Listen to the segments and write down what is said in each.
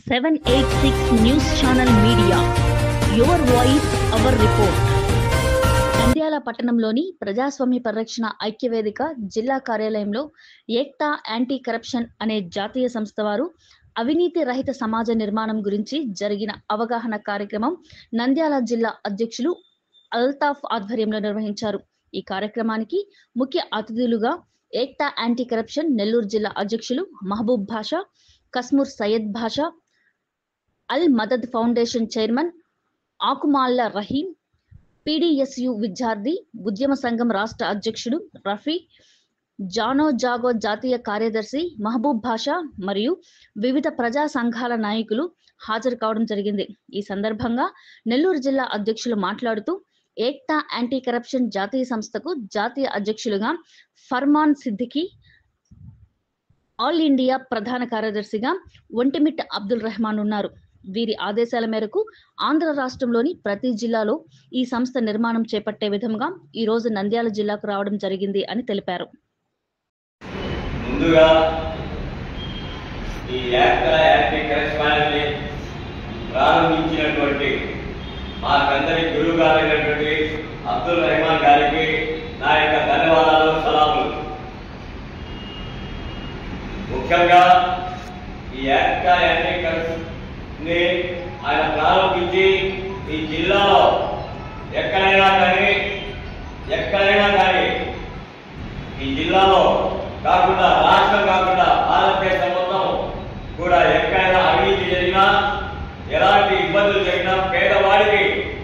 786 News Channel Media. Your voice, our report. Nandyal పట్టణంలోని ప్రజాస్వామ్య పరిరక్షణ ఐక్యవేదిక జిల్లా కార్యాలయంలో ఏక్తా యాంటీ కరప్షన్ అనే జాతీయ సంస్థ వారు అవినీతి రహిత సమాజ నిర్మాణం గురించి జరిగిన అవగాహన కార్యక్రమం నంద్యాల జిల్లా అధ్యక్షులు అల్తాఫ్ ఆధ్వర్యంలో నిర్వహించారు. ఈ కార్యక్రమానికి ముఖ్య అతిథులుగా ఏక్తా యాంటీ కరప్షన్ నెల్లూరు జిల్లా అధ్యక్షులు మహబూబ్ భాషా, కస్మూర్ సయ్యద్ భాషా, అల్ Madad foundation chairman ఆకుమాల్ల Rahim, PDSU విద్యార్థి ఉద్యమ సంఘం రాష్ట్ర అధ్యక్షుడు రఫీ, జానో జాగో జాతీయ కార్యదర్శి మహబూబ్ భాషా మరియు వివిధ ప్రజా సంఘాల నాయకులు హాజరు కావడం జరిగింది. ఈ సందర్భంగా నెల్లూరు జిల్లా అధ్యక్షులు మాట్లాడుతూ ఏక్తా యాంటీ కరప్షన్ జాతీయ సంస్థకు జాతీయ అధ్యక్షులుగా ఫర్మాన్ సిద్దికి, ఆల్ ఇండియా ప్రధాన కార్యదర్శిగా ఒంటిమిట్ట అబ్దుల్ రెహమాన్ ఉన్నారు. వీరి ఆదేశాల మేరకు ఆంధ్ర రాష్ట్రంలోని ప్రతి జిల్లాలో ఈ సంస్థ నిర్మాణం చేపట్టే విధంగా ఈ రోజు నంద్యాల జిల్లాకు రావడం జరిగింది అని తెలిపారు. ముందుగా ఈ ఏక్తా యాంటీ కరప్షన్ ని ప్రారంభించినటువంటి మాకందరి గురువు గారైనటువంటి అబ్దుల్ రెహమాన్ గారికి నా యొక్క ధన్యవాదాలు, సలాములు. ముఖ్యంగా ఈ ఏక్తా యాంటీ కరప్షన్ ని ఆయన ప్రారంభించి ఈ జిల్లాలో ఎక్కడైనా కానీ ఈ జిల్లాలో కాకుండా రాష్ట్రం కాకుండా భారతదేశం మొత్తం కూడా ఎక్కడైనా అవినీతి జరిగినా, ఎలాంటి ఇబ్బందులు జరిగినా పేదవాడికి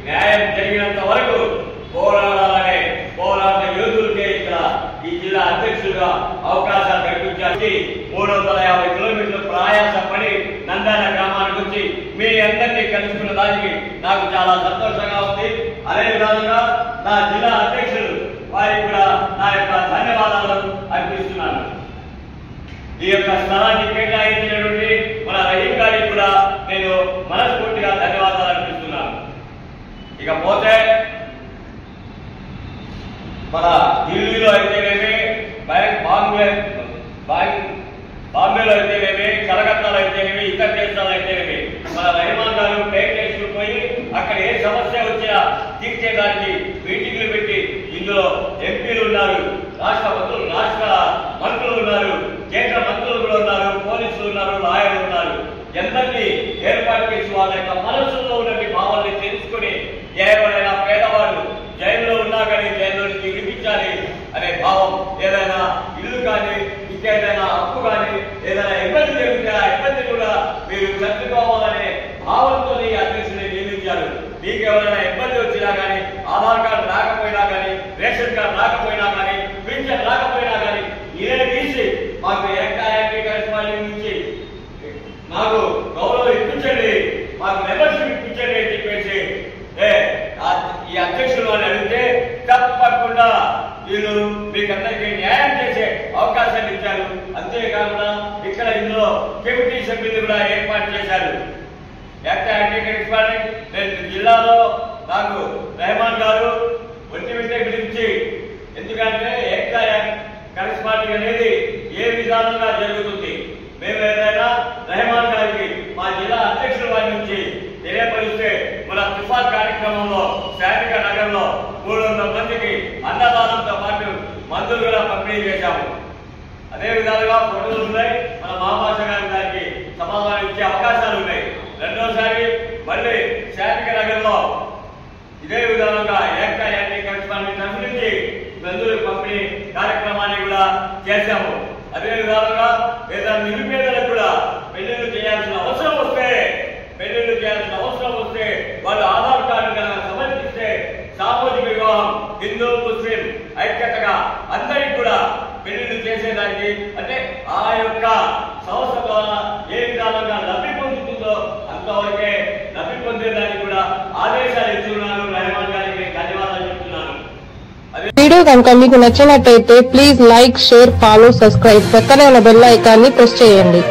న్యాయం జరిగినంత వరకు పోరాడాలనే పోరాట యోధులకే ఇక్కడ ఈ జిల్లా అధ్యక్షులుగా అవకాశాలు కల్పించాలి. 350 కిలోమీటర్లు ప్రయాసపడి నంద్యాల గ్రామానికి వచ్చి మీ అందరినీ కలుసుకున్న దానికి నాకు చాలా సంతోషంగా ఉంది. అదే విధంగా నా జిల్లా అధ్యక్షులు వారికి కూడా నా యొక్క ధన్యవాదాలు అర్పిస్తున్నాను. ఈ యొక్క స్థలాన్ని కేటాయించినటువంటి మన రహీం గారికి కూడా నేను మనస్ఫూర్తిగా ధన్యవాదాలు అర్పిస్తున్నాను. ఇకపోతే మన ఢిల్లీలో అయితేనేమి, బాంబేలో అయితేనేమి, కలకత్తాలో అయితేనేమి, ఇతర దేశాలు అయితేనేమి మన రెహమాన్ గారు ప్లేట్ వేసుకుపోయి అక్కడ ఏ సమస్య వచ్చినా తీర్చేదానికి మీటింగ్లు పెట్టి ఇందులో ఎంపీలు ఉన్నారు, రాష్ట్ర మంత్రులు ఉన్నారు, కేంద్ర మంత్రులు కూడా ఉన్నారు, పోలీసులు ఉన్నారు, లాయర్లు ఉన్నారు. ఎందరినీ ఏర్పాటు చేసి వాళ్ళ యొక్క మనసులో ఉన్నటువంటి భావాన్ని తెలుసుకుని ఎవరైనా పేదవాడు జైల్లో ఉన్నా కానీ జైల్లో నుంచి విడిపించాలి అనే భావం, ఏదైనా ఇల్లు కానీ ఇంకేదైనా హక్కు కానీ ఏదైనా ఇబ్బంది జరిగితే ఆ ఇబ్బంది కూడా మీరు చర్చుకోవాలనే భావంతో అధ్యక్షుడిని నియమించారు. మీకు ఎవరైనా ఇబ్బంది వచ్చినా కానీ, ఆధార్ కార్డు రాకపోయినా కానీ, రేషన్ కార్డు రాకపోయినా కానీ, పింఛన్ రాకపోయినా కానీ ఇదే తీసి మాకు ఏక్తా యాంటీ కరప్షన్ నుంచి మాకు గౌరవం ఇప్పించండి, మాకు మెంబర్షిప్ ఇప్పించండి అని చెప్పేసి ఈ అధ్యక్షులు అని అడిగితే తప్పకుండా వీళ్ళు మీకందరికీ న్యాయం చేసే అవకాశాలు ఇచ్చారు. అంతేకాకుండా ఇక్కడ ఇందులో కమిటీ సభ్యులు కూడా ఏర్పాటు చేశారు. ఏక్తా యాంటీ కరప్షన్ నేను జిల్లాలో నాకు రెహమాన్ గారు ఒంటిమిట్ట గురించి, ఎందుకంటే ఏక్తా కరప్షన్ అనేది ఏ విధానంగా జరుగుతుంది మేము ఏదైనా రెహమాన్ గారికి మా జిల్లా అధ్యక్షుల వారి నుంచి తెలియపరిస్తే మన తుఫాన్ కార్యక్రమంలో శాంతిక నగర్లో 300 మందికి అన్నదానంతో పాటు మందులు కూడా పంపిణీ చేశాము. అదే విధాలుగా ఫోటోలు ఉన్నాయి. మన మహాభాష గారి దానికి సమాధానం ఇచ్చే అవకాశాలు ఉన్నాయి. రెండోసారి మళ్ళీ శాంతిక నగర్లో ఇదే విధానంగా ఏక్తా యాంటీ కరప్షన్ అనుసరించి మందులు పంపిణీ కార్యక్రమాన్ని కూడా చేశాము. అదే విధాలుగా ఏదైనా నిరుపేదలకు కూడా పెళ్లిళ్ళు చేయాల్సిన అవసరం వస్తే వాళ్ళు ఆధార్ కార్డు కనుక సమర్పిస్తే సామూహిక వివాహం హిందూ ముస్లిం ఐక్యతగా అందరికి కూడా పెళ్లిళ్ళు చేసేదానికి, అంటే ఆ యొక్క సంస్థ ద్వారా ఏ విధానంగా లబ్ధి పొందుతుందో అంతవరకే లబ్ధి పొందేదానికి కూడా ఆదేశాలు ఇస్తున్నారు. రెహమాన్ గారికి ధన్యవాదాలు చెప్తున్నాను. వీడియో కనుక మీకు నచ్చినట్లయితే please like, share, follow, subscribe. పక్కనే ఉన్న బెల్ ఐకాన్ని ప్రెస్ చేయండి.